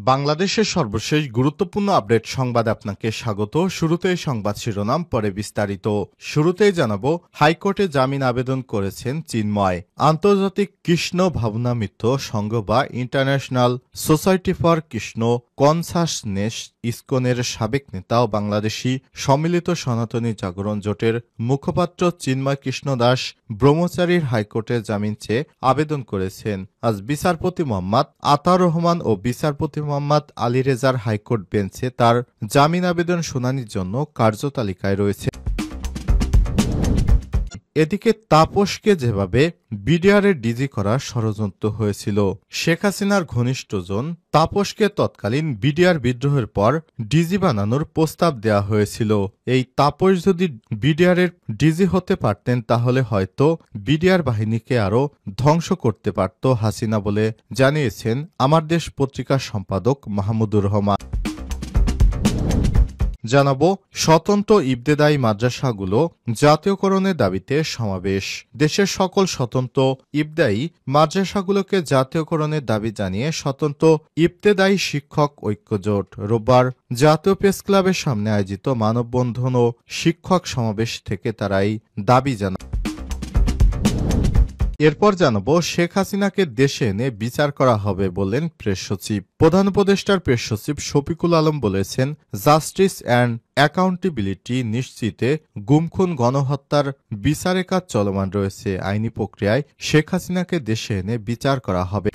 বাংলাদেশের সর্বশেষ গুরুত্বপূর্ণ আপডেট সংবাদে আপনাকে স্বাগত। শুরুতেই সংবাদ শিরোনাম, পরে বিস্তারিত। শুরুতেই জানাবো, হাইকোর্টে জামিন আবেদন করেছেন চিন্ময়। আন্তর্জাতিক কৃষ্ণ ভাবনামিত্র সংঘ বা international society for Krishna consciousness ইসকনের সাবেক নেতা ও বাংলাদেশি সম্মিলিত সনাতনী জাগরণ জোটের মুখপাত্র চিন্ময় কৃষ্ণ দাস ব্রহ্মচারীর হাইকোর্টে জামিন চেয়ে আবেদন করেছেন। আজ বিচারপতি মোহাম্মদ আতাউর রহমান ও বিচারপতি মোহাম্মদ আলী রেজার হাইকোর্ট বেঞ্চে তার জামিন আবেদন শুনানির জন্য কার্যতালিকায় রয়েছে। এদিকে তাপসকে যেভাবে বিডিআরের ডিজি করার ষড়যন্ত্র হয়েছিল, শেখ হাসিনার ঘনিষ্ঠজন তাপসকে তৎকালীন বিডিআর বিদ্রোহের পর ডিজি বানানোর প্রস্তাব দেওয়া হয়েছিল। এই তাপস যদি বিডিআরের ডিজি হতে পারতেন তাহলে হয়তো বিডিআর বাহিনীকে আরও ধ্বংস করতে পারত হাসিনা বলে জানিয়েছেন আমার দেশ পত্রিকার সম্পাদক মাহমুদুর রহমান। জানাবো, স্বতন্ত্র ইবতেদায়ী মাদ্রাসাগুলো জাতীয়করণের দাবিতে সমাবেশ। দেশের সকল স্বতন্ত্র ইবতেদায়ী মাদ্রাসাগুলোকে জাতীয়করণের দাবি জানিয়ে স্বতন্ত্র ইবতেদায়ী শিক্ষক ঐক্যজোট রোববার জাতীয় প্রেস ক্লাবের সামনে আয়োজিত মানববন্ধন ও শিক্ষক সমাবেশ থেকে তারা এই দাবি জানায়। এরপর জানাবো, শেখ হাসিনাকে দেশে এনে বিচার করা হবে বললেন প্রেস সচিব। প্রধান উপদেষ্টার প্রেস সচিব শফিকুল আলম বলেছেন, জাস্টিস অ্যান্ড অ্যাকাউন্টেবিলিটি নিশ্চিতে গুম-খুন গণহত্যার বিচারের কাজ চলমান রয়েছে। আইনি প্রক্রিয়ায় শেখ হাসিনাকে দেশে এনে বিচার করা হবে।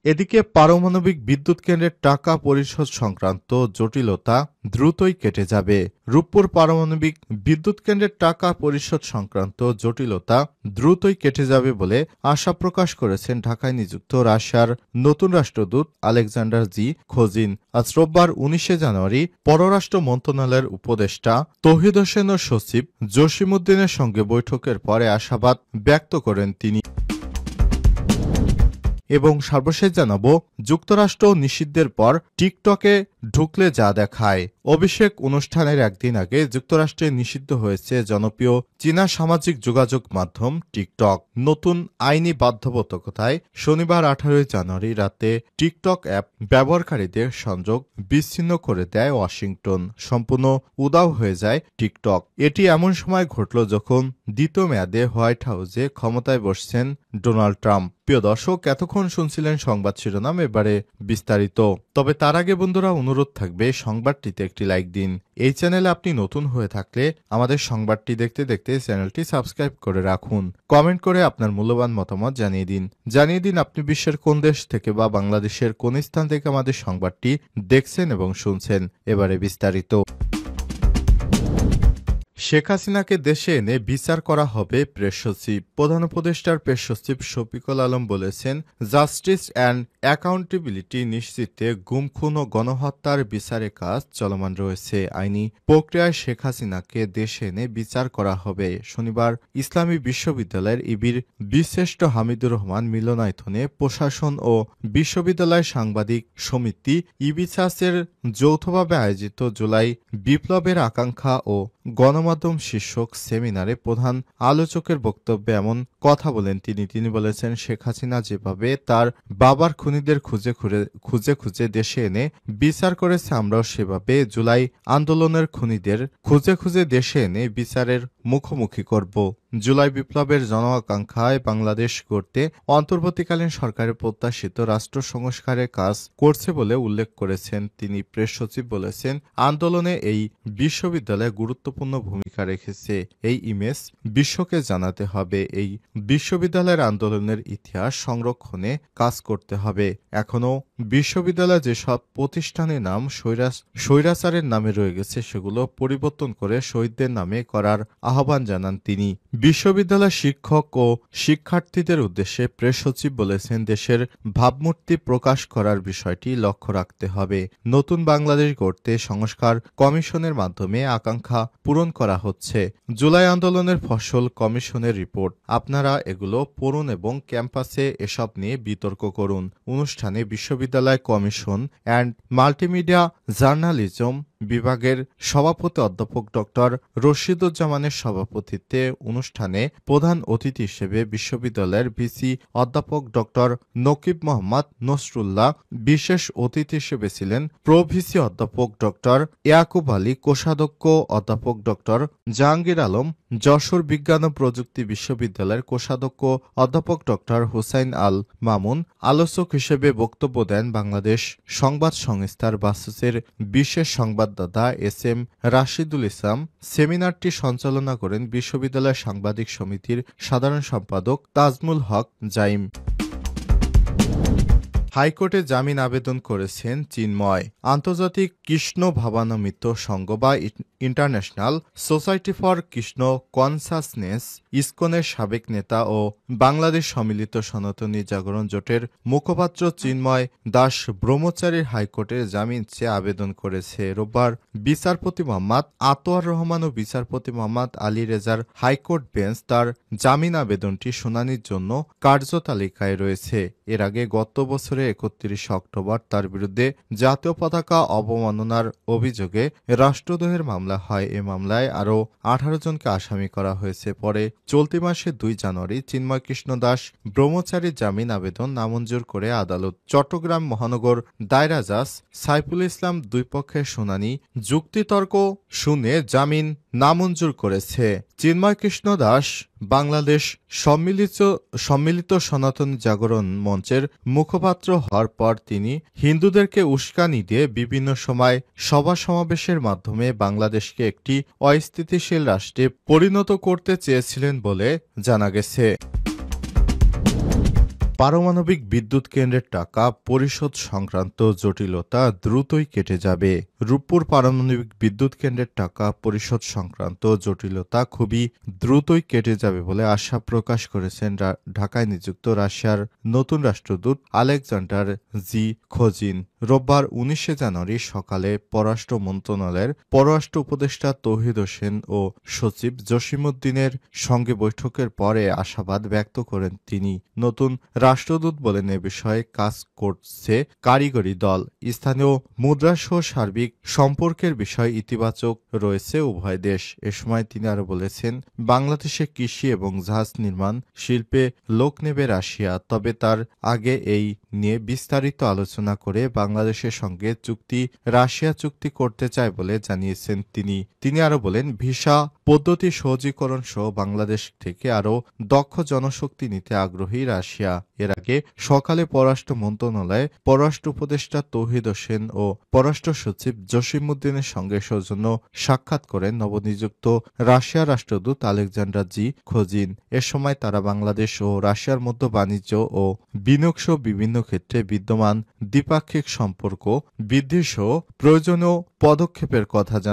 এদিকে পারমাণবিক বিদ্যুৎ কেন্দ্রের টাকা পরিশোধ সংক্রান্ত জটিলতা দ্রুতই কেটে যাবে। রূপপুর পারমাণবিক বিদ্যুৎ কেন্দ্রের টাকা পরিশোধ সংক্রান্ত জটিলতা দ্রুতই কেটে যাবে বলে আশা প্রকাশ করেছেন ঢাকায় নিযুক্ত রাশিয়ার নতুন রাষ্ট্রদূত আলেকজান্ডার জি খোজিন। আজ রোববার 19 জানুয়ারি পররাষ্ট্র মন্ত্রণালয়ের উপদেষ্টা তৌহিদ হোসেন ও সচিব জসিমউদ্দিনের সঙ্গে বৈঠকের পরে আশাবাদ ব্যক্ত করেন তিনি। এবং সর্বশেষ জানাবো, যুক্তরাষ্ট্র নিষিদ্ধের পর টিকটকে ঢুকলে যা দেখায়। অভিষেক অনুষ্ঠানের একদিন আগে যুক্তরাষ্ট্রে নিষিদ্ধ হয়েছে জনপ্রিয় চীনা সামাজিক যোগাযোগ মাধ্যম টিকটক। নতুন আইনি বাধ্যবাধকতায় শনিবার 18 জানুয়ারি রাতে টিকটক অ্যাপ ব্যবহারকারীদের সংযোগ বিচ্ছিন্ন করে দেয় ওয়াশিংটন। সম্পূর্ণ উধাও হয়ে যায় টিকটক। এটি এমন সময় ঘটল যখন দ্বিতীয় মেয়াদে হোয়াইট হাউসে ক্ষমতায় বসছেন ডোনাল্ড ট্রাম্প। প্রিয় দর্শক, এতক্ষণ শুনছিলেন সংবাদ শিরোনাম, এবারে বিস্তারিত। তবে তার আগে বন্ধুরা, অনুরোধ থাকবে সংবাদটিতে একটি লাইক দিন। এই চ্যানেলে আপনি নতুন হয়ে থাকলে আমাদের সংবাদটি দেখতে দেখতে চ্যানেলটি সাবস্ক্রাইব করে রাখুন। কমেন্ট করে আপনার মূল্যবান মতামত জানিয়ে দিন আপনি বিশ্বের কোন দেশ থেকে বা বাংলাদেশের কোন স্থান থেকে আমাদের সংবাদটি দেখছেন এবং শুনছেন। এবারে বিস্তারিত। শেখ হাসিনাকে দেশে এনে বিচার করা হবে প্রেস সচিব। প্রধান উপদেষ্টার প্রেস সচিব শফিকুল আলম বলেছেন, জাস্টিস অ্যান্ড অ্যাকাউন্টেবিলিটি নিশ্চিতে গুম-খুন ও গণহত্যার বিচারের কাজ চলমান রয়েছে। আইনি প্রক্রিয়ায় শেখ হাসিনাকে দেশে এনে বিচার করা হবে। শনিবার ইসলামী বিশ্ববিদ্যালয়ের ইবির বীরশ্রেষ্ঠ হামিদুর রহমান মিলনায়তনে প্রশাসন ও বিশ্ববিদ্যালয় সাংবাদিক সমিতি ইবিসাসের যৌথভাবে আয়োজিত জুলাই বিপ্লবের আকাঙ্ক্ষা ও গণমাধ্যম শীর্ষক সেমিনারে প্রধান আলোচকের বক্তব্যে এমন কথা বলেন তিনি বলেছেন, শেখ হাসিনা যেভাবে তার বাবার খুনিদের খুঁজে খুঁজে দেশে এনে বিচার করেছে, আমরাও সেভাবে জুলাই আন্দোলনের খুনিদের খুঁজে খুঁজে দেশে এনে বিচারের মুখোমুখি করব। জুলাই বিপ্লবের জন আকাঙ্ক্ষায় বাংলাদেশ গড়তে অন্তর্বর্তীকালীন সরকারের প্রত্যাশিত রাষ্ট্র সংস্কারের কাজ করছে বলে উল্লেখ করেছেন তিনি। প্রেস সচিব বলেছেন, আন্দোলনে এই বিশ্ববিদ্যালয় গুরুত্বপূর্ণ ভূমিকা রেখেছে। এই ইমেজ বিশ্বকে জানাতে হবে। এই বিশ্ববিদ্যালয়ের আন্দোলনের ইতিহাস সংরক্ষণে কাজ করতে হবে। এখনও বিশ্ববিদ্যালয় যেসব প্রতিষ্ঠানের নাম স্বৈরাচারের নামে রয়ে গেছে সেগুলো পরিবর্তন করে শহীদদের নামে করার আহ্বান জানান তিনি। বিশ্ববিদ্যালয় শিক্ষক ও শিক্ষার্থীদের উদ্দেশ্যে প্রেস সচিব বলেছেন, দেশের ভাবমূর্তি প্রকাশ করার বিষয়টি লক্ষ্য রাখতে হবে। নতুন বাংলাদেশ গড়তে সংস্কার কমিশনের মাধ্যমে আকাঙ্ক্ষা পূরণ করা হচ্ছে। জুলাই আন্দোলনের ফসল কমিশনের রিপোর্ট, আপনারা এগুলো পড়ুন এবং ক্যাম্পাসে এসব নিয়ে বিতর্ক করুন। অনুষ্ঠানে বিশ্ববিদ্যালয় কমিশন অ্যান্ড মাল্টিমিডিয়া জার্নালিজম বিভাগের সভাপতি অধ্যাপক ডক্টর রশিদুজ্জামানের সভাপতিত্বে অনুষ্ঠানে প্রধান অতিথি হিসেবে বিশ্ববিদ্যালয়ের ভিসি অধ্যাপক ডক্টর নকিব মোহাম্মদ নসরুল্লাহ, বিশেষ অতিথি হিসেবে ছিলেন প্রভিসি অধ্যাপক ডক্টর ইয়াকুব আলী, কোষাধ্যক্ষ অধ্যাপক ডক্টর জাহাঙ্গীর আলম, যশোর বিজ্ঞান ও প্রযুক্তি বিশ্ববিদ্যালয়ের কোষাধ্যক্ষ অধ্যাপক ডক্টর হুসাইন আল মামুন। আলোচক হিসেবে বক্তব্য দেন বাংলাদেশ সংবাদ সংস্থার বাসুসের বিশেষ সংবাদদাতা এস.এম. রাশিদুল ইসলাম। সেমিনারটি সঞ্চালনা করেন বিশ্ববিদ্যালয় সাংবাদিক সমিতির সাধারণ সম্পাদক তাজমুল হক জাইম। হাইকোর্টে জামিন আবেদন করেছেন চিন্ময়। আন্তর্জাতিক কৃষ্ণ ভাবান্বিত সংঘ বা international society for Krishna consciousness ইসকনের সাবেক নেতা ও বাংলাদেশ সম্মিলিত সনাতনী জাগরণ জোটের মুখপাত্র চিন্ময় দাস ব্রহ্মচারীর হাইকোর্টে জামিন চেয়ে আবেদন করেছে। রোববার বিচারপতি মোহাম্মদ আতোয়ার রহমান ও বিচারপতি মোহাম্মদ আলী রেজার হাইকোর্ট বেঞ্চ তার জামিন আবেদনটি শুনানির জন্য কার্যতালিকায় রয়েছে। এর আগে গত বছরের ৩১ অক্টোবর তার বিরুদ্ধে জাতীয় পতাকা অবমাননার অভিযোগে রাষ্ট্রদ্রোহের মামলা হয়। এ মামলায় আরও ১৮ জনকে আসামি করা হয়েছে। পরে চলতি মাসে ২ জানুয়ারি চিন্ময় কৃষ্ণ দাস ব্রহ্মচারীর জামিন আবেদন নামঞ্জুর করে আদালত। চট্টগ্রাম মহানগর দায়রা জজ সাইফুল ইসলাম দুই পক্ষের শুনানি যুক্তিতর্ক শুনে জামিন নামঞ্জুর করেছে। চিন্ময় কৃষ্ণ দাস বাংলাদেশ সম্মিলিত সনাতন জাগরণ মঞ্চের মুখপাত্র হওয়ার পর তিনি হিন্দুদেরকে উস্কানি দিয়ে বিভিন্ন সময় সভা সমাবেশের মাধ্যমে বাংলাদেশকে একটি অস্থিতিশীল রাষ্ট্রে পরিণত করতে চেয়েছিলেন বলে জানা গেছে। পারমাণবিক বিদ্যুৎ কেন্দ্রের টাকা পরিশোধ সংক্রান্ত জটিলতা দ্রুতই কেটে যাবে। রূপপুর পারমাণবিক বিদ্যুৎ কেন্দ্রের টাকা পরিশোধ সংক্রান্ত জটিলতা খুবই দ্রুতই কেটে যাবে বলে আশা প্রকাশ করেছেন ঢাকায় নিযুক্ত রাশিয়ার নতুন রাষ্ট্রদূত আলেকজান্ডার জি খোজিন। রোববার ১৯ জানুয়ারি সকালে পররাষ্ট্র মন্ত্রণালয়ের পররাষ্ট্র উপদেষ্টা তৌহিদ হোসেন ও সচিব জসিমউদ্দিনের সঙ্গে বৈঠকের পরে আশাবাদ ব্যক্ত করেন তিনি। নতুন রাষ্ট্রদূত বলেন, এ বিষয়ে কাজ করছে কারিগরি দল। স্থানীয় মুদ্রাসহ সার্বিক সম্পর্কের বিষয় ইতিবাচক রয়েছে উভয় দেশ। এ সময় তিনি আরও বলেছেন, বাংলাদেশে কৃষি এবং জাহাজ নির্মাণ শিল্পে লোক নেবে রাশিয়া, তবে তার আগে এই নিয়ে বিস্তারিত আলোচনা করে বাংলাদেশের সঙ্গে রাশিয়া চুক্তি করতে চায় বলে জানিয়েছেন তিনি আরও বলেন, ভিসা পদ্ধতি সহজীকরণ সহ বাংলাদেশ থেকে আরও দক্ষ জনশক্তি নিতে আগ্রহী রাশিয়া। এর আগে সকালে পররাষ্ট্র মন্ত্রণালয়ে পররাষ্ট্র উপদেষ্টা তৌহিদ হোসেন ও পররাষ্ট্র সচিব জসিমউদ্দিনের সঙ্গে সৌজন্য সাক্ষাৎ করেন নবনিযুক্ত রাশিয়ার রাষ্ট্রদূত আলেকজান্ডার জি খোজিন। এ সময় তারা বাংলাদেশ ও রাশিয়ার মধ্যে বাণিজ্য ও বিনিয়োগ সহ বিভিন্ন ক্ষেত্রে বিদ্যমান দ্বিপাক্ষিক সম্পর্ক বৃদ্ধি সহ প্রয়োজনীয় পদক্ষেপের কথা জানান।